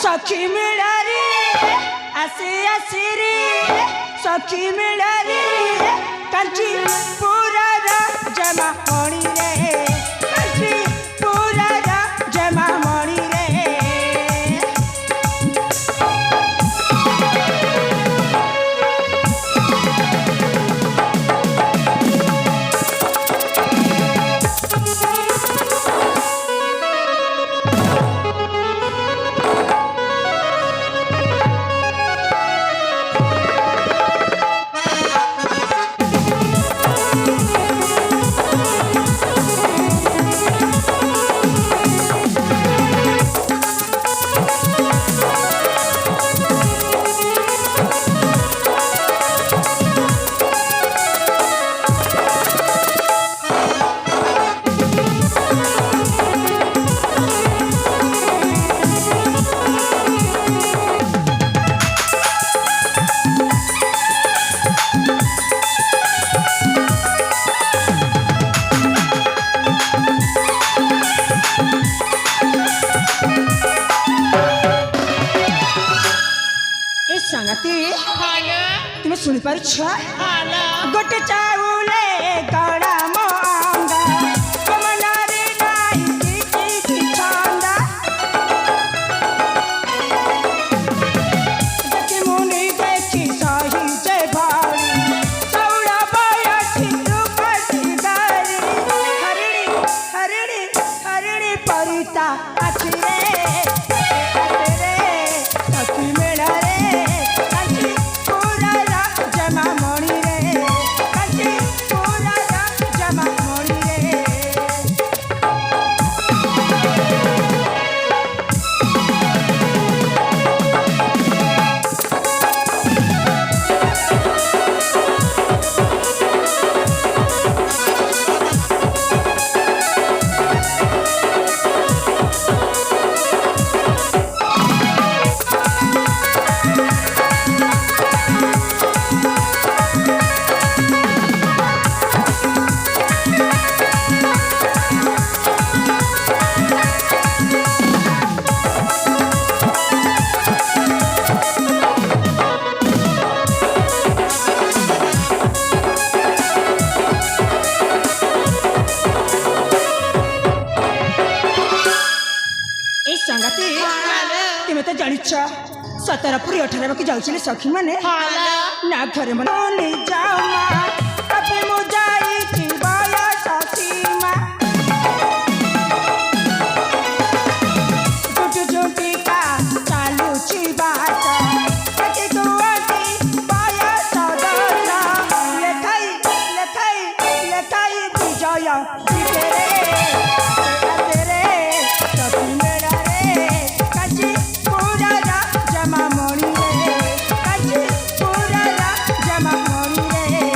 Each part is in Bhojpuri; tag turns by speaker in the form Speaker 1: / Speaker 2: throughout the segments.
Speaker 1: सखी मिळाली असे असिरी सखी मिळाली कंची पुरा जमा होणी रे कंची पुरा जमा होणी रे तुम्हें सुनी पार गोटे चाउले गड़ा मंगा कमनारी नाई की छंदा देखी मुनि देखी सही जे भारी सौड़ा बयठी रूपसी गारी हरिणी हरिणी हरिणी परिता आछि रे सखी मेला रे तुम्हें तो जानिछ सतरपुरी 18 की जाउछले सखी माने ना घरे मन जाओ मा अबे मु जाई छी बाया सखी मा जुटी का चालू छी बात कति दुआती बाया सदसा लेखाई विजय तेरे सखी मेरा रे काची पूरा जमा मोणी रे काची पूरा जमा मोणी रे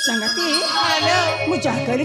Speaker 1: संगति मुझे